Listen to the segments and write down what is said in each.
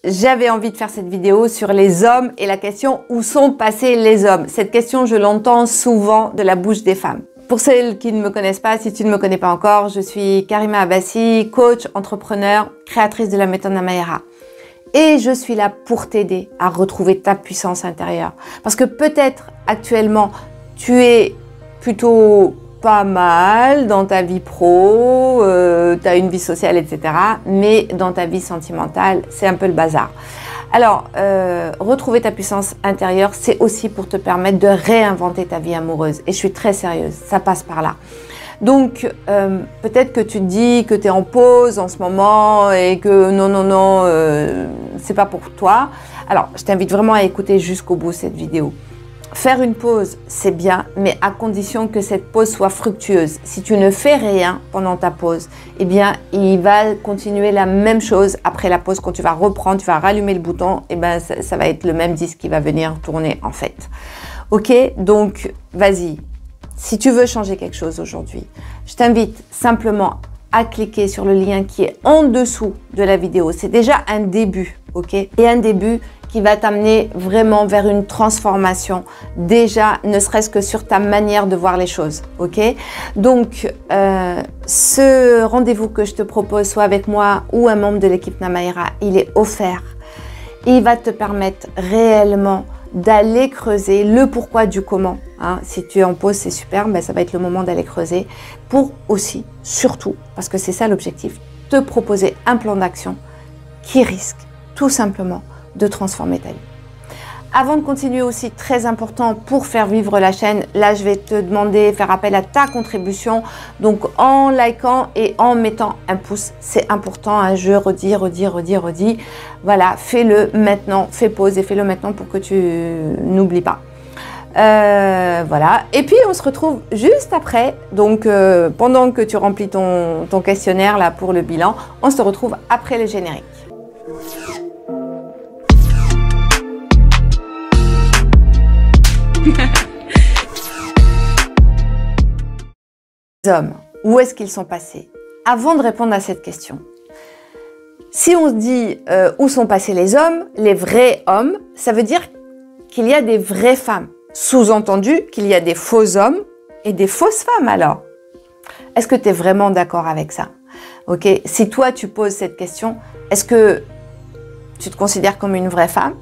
J'avais envie de faire cette vidéo sur les hommes et la question où sont passés les hommes. Cette question, je l'entends souvent de la bouche des femmes. Pour celles qui ne me connaissent pas, si tu ne me connais pas encore, je suis Karima Abbasi, coach, entrepreneur, créatrice de la méthode Namayara. Et je suis là pour t'aider à retrouver ta puissance intérieure. Parce que peut-être actuellement, tu es plutôt pas mal dans ta vie pro, tu as une vie sociale, etc. Mais dans ta vie sentimentale, c'est un peu le bazar. Alors, retrouver ta puissance intérieure, c'est aussi pour te permettre de réinventer ta vie amoureuse. Et je suis très sérieuse, ça passe par là. Donc, peut-être que tu te dis que tu es en pause en ce moment et que non, c'est pas pour toi. Alors, je t'invite vraiment à écouter jusqu'au bout cette vidéo. Faire une pause, c'est bien, mais à condition que cette pause soit fructueuse. Si tu ne fais rien pendant ta pause, eh bien, il va continuer la même chose après la pause. Quand tu vas reprendre, tu vas rallumer le bouton, eh bien, ça va être le même disque qui va venir tourner en fait. Ok, donc vas-y. Si tu veux changer quelque chose aujourd'hui, je t'invite simplement à cliquer sur le lien qui est en dessous de la vidéo. C'est déjà un début, ok? Et un début qui va t'amener vraiment vers une transformation, déjà ne serait-ce que sur ta manière de voir les choses, ok? Donc, ce rendez-vous que je te propose, soit avec moi ou un membre de l'équipe Namayara, il est offert. Il va te permettre réellement d'aller creuser le pourquoi du comment. Hein. Si tu es en pause, c'est super, ben ça va être le moment d'aller creuser pour aussi, surtout, parce que c'est ça l'objectif, te proposer un plan d'action qui risque tout simplement de transformer ta vie. Avant de continuer aussi, très important pour faire vivre la chaîne, là je vais te demander, faire appel à ta contribution, donc en likant et en mettant un pouce, c'est important, hein, je redis, voilà, fais-le maintenant, fais pause et fais-le maintenant pour que tu n'oublies pas. Voilà, et puis on se retrouve juste après, donc pendant que tu remplis ton questionnaire là pour le bilan, on se retrouve après le générique. Les hommes, où est-ce qu'ils sont passés? Avant de répondre à cette question, si on se dit où sont passés les hommes, les vrais hommes, ça veut dire qu'il y a des vraies femmes. Sous-entendu qu'il y a des faux hommes et des fausses femmes alors. Est-ce que tu es vraiment d'accord avec ça? Ok, si toi tu poses cette question, est-ce que tu te considères comme une vraie femme?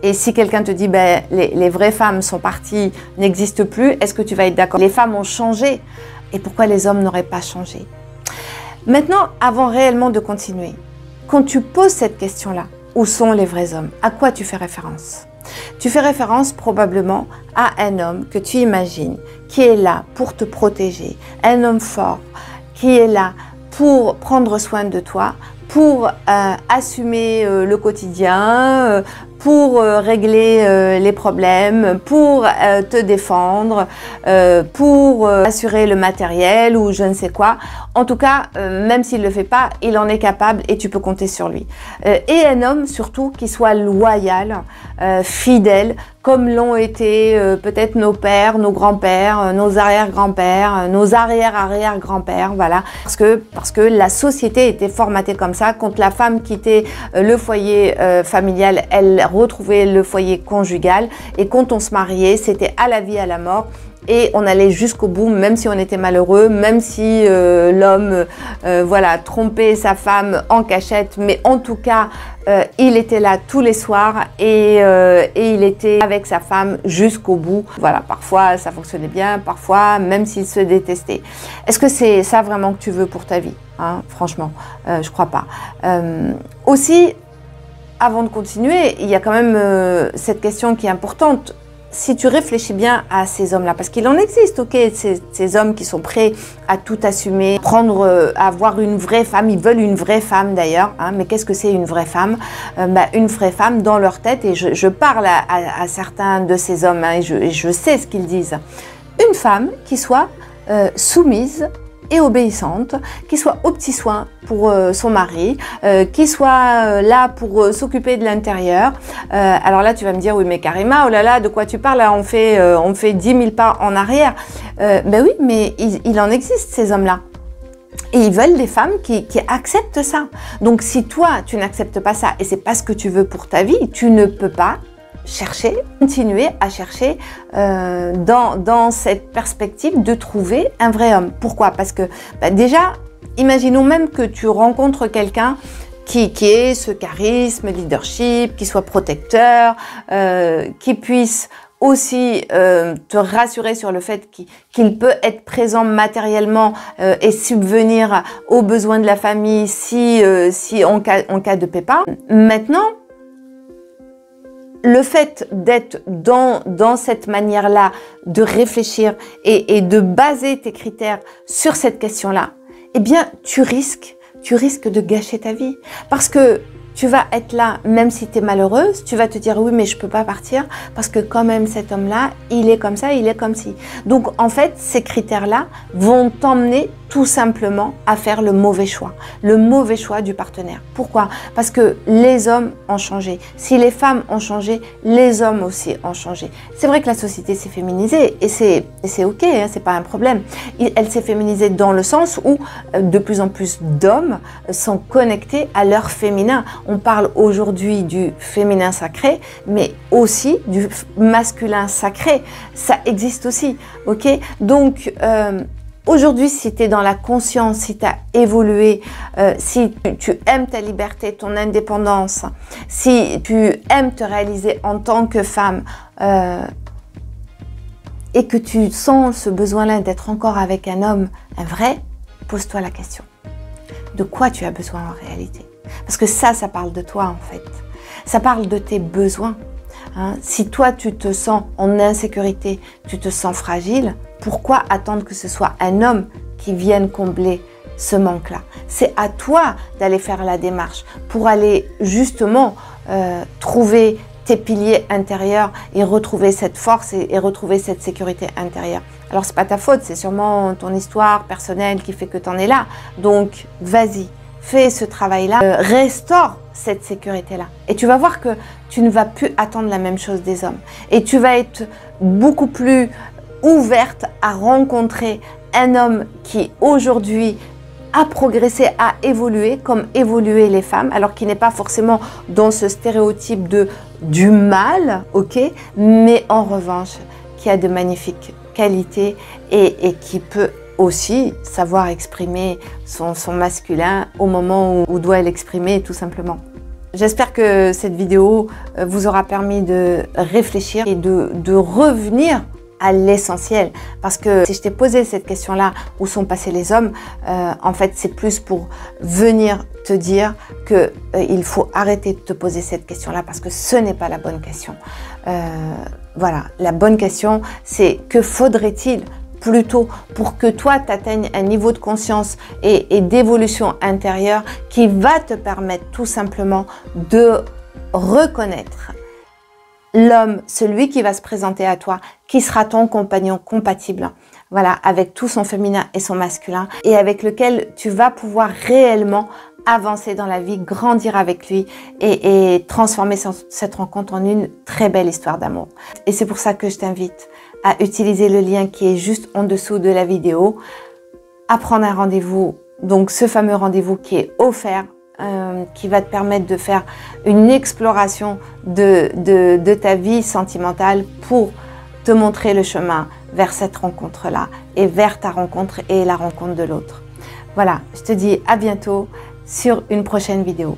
Et si quelqu'un te dit ben, les vraies femmes sont parties, n'existent plus, est-ce que tu vas être d'accord? Les femmes ont changé. Et pourquoi les hommes n'auraient pas changé? Maintenant, avant réellement de continuer, quand tu poses cette question-là, où sont les vrais hommes? À quoi tu fais référence? Tu fais référence probablement à un homme que tu imagines qui est là pour te protéger, un homme fort qui est là pour prendre soin de toi, pour assumer le quotidien, pour régler les problèmes, pour te défendre, pour assurer le matériel ou je ne sais quoi. En tout cas, même s'il ne le fait pas, il en est capable et tu peux compter sur lui. Et un homme surtout qui soit loyal, fidèle, comme l'ont été peut-être nos pères, nos grands-pères, nos arrière-grands-pères, nos arrière-arrière-grands-pères, voilà. Parce que la société était formatée comme ça. Quand la femme quittait le foyer familial, elle retrouvait le foyer conjugal. Et quand on se mariait, c'était à la vie, à la mort. Et on allait jusqu'au bout, même si on était malheureux, même si l'homme voilà, trompait sa femme en cachette, mais en tout cas, il était là tous les soirs et il était avec sa femme jusqu'au bout. Voilà, parfois ça fonctionnait bien, parfois même s'ils se détestaient. Est-ce que c'est ça vraiment que tu veux pour ta vie, hein? Franchement, je crois pas. Aussi, avant de continuer, il y a quand même cette question qui est importante. Si tu réfléchis bien à ces hommes-là, parce qu'il en existe, ok, ces hommes qui sont prêts à tout assumer, avoir une vraie femme, ils veulent une vraie femme d'ailleurs, hein, mais qu'est-ce que c'est une vraie femme? Une vraie femme dans leur tête, et je parle à certains de ces hommes, hein, et je sais ce qu'ils disent. Une femme qui soit soumise et obéissante, qui soit aux petits soins pour son mari, qui soit là pour s'occuper de l'intérieur. Alors là, tu vas me dire, oui, mais Karima, oh là là, de quoi tu parles? Là, on fait 10 000 pas en arrière. Ben oui, mais il en existe, ces hommes-là. Et ils veulent des femmes qui acceptent ça. Donc si toi, tu n'acceptes pas ça et c'est pas ce que tu veux pour ta vie, tu ne peux pas continuer à chercher dans cette perspective de trouver un vrai homme. Pourquoi? Parce que déjà, imaginons même que tu rencontres quelqu'un qui ait ce charisme, leadership, qui soit protecteur, qui puisse aussi te rassurer sur le fait qu'il peut être présent matériellement et subvenir aux besoins de la famille si en cas de pépin. Maintenant, le fait d'être dans cette manière-là de réfléchir et de baser tes critères sur cette question-là, eh bien, tu risques de gâcher ta vie. Parce que tu vas être là, même si tu es malheureuse, tu vas te dire oui, mais je peux pas partir parce que quand même cet homme-là, il est comme ça, il est comme ci. Donc en fait, ces critères-là vont t'emmener tout simplement à faire le mauvais choix du partenaire. Pourquoi? Parce que les hommes ont changé. Si les femmes ont changé, les hommes aussi ont changé. C'est vrai que la société s'est féminisée et c'est ok, hein, c'est pas un problème. Elle s'est féminisée dans le sens où de plus en plus d'hommes sont connectés à leur féminin. On parle aujourd'hui du féminin sacré, mais aussi du masculin sacré. Ça existe aussi, ok? Donc, aujourd'hui, si tu es dans la conscience, si tu as évolué, si tu aimes ta liberté, ton indépendance, si tu aimes te réaliser en tant que femme et que tu sens ce besoin-là d'être encore avec un homme, un vrai, pose-toi la question. De quoi tu as besoin en réalité? Parce que ça parle de toi en fait. Ça parle de tes besoins. Hein? Si toi, tu te sens en insécurité, tu te sens fragile, pourquoi attendre que ce soit un homme qui vienne combler ce manque-là? C'est à toi d'aller faire la démarche pour aller justement trouver tes piliers intérieurs et retrouver cette force et retrouver cette sécurité intérieure. Alors, c'est pas ta faute, c'est sûrement ton histoire personnelle qui fait que tu en es là. Donc, vas-y, fais ce travail-là, restaure cette sécurité-là. Et tu vas voir que tu ne vas plus attendre la même chose des hommes. Et tu vas être beaucoup plus ouverte à rencontrer un homme qui aujourd'hui a progressé, a évolué comme évoluaient les femmes, alors qu'il n'est pas forcément dans ce stéréotype du mal, ok, mais en revanche, qui a de magnifiques qualités et qui peut aussi savoir exprimer son masculin au moment où doit l'exprimer tout simplement. J'espère que cette vidéo vous aura permis de réfléchir et de revenir à l'essentiel. Parce que si je t'ai posé cette question-là, où sont passés les hommes, en fait, c'est plus pour venir te dire qu'il faut arrêter de te poser cette question-là parce que ce n'est pas la bonne question. Voilà, la bonne question, c'est que faudrait-il plutôt pour que toi, tu atteignes un niveau de conscience et d'évolution intérieure qui va te permettre tout simplement de reconnaître l'homme, celui qui va se présenter à toi, qui sera ton compagnon compatible, voilà, avec tout son féminin et son masculin, et avec lequel tu vas pouvoir réellement avancer dans la vie, grandir avec lui et transformer cette rencontre en une très belle histoire d'amour. Et c'est pour ça que je t'invite à utiliser le lien qui est juste en dessous de la vidéo, à prendre un rendez-vous, donc ce fameux rendez-vous qui est offert, qui va te permettre de faire une exploration de ta vie sentimentale pour te montrer le chemin vers cette rencontre-là et vers ta rencontre et la rencontre de l'autre. Voilà, je te dis à bientôt sur une prochaine vidéo.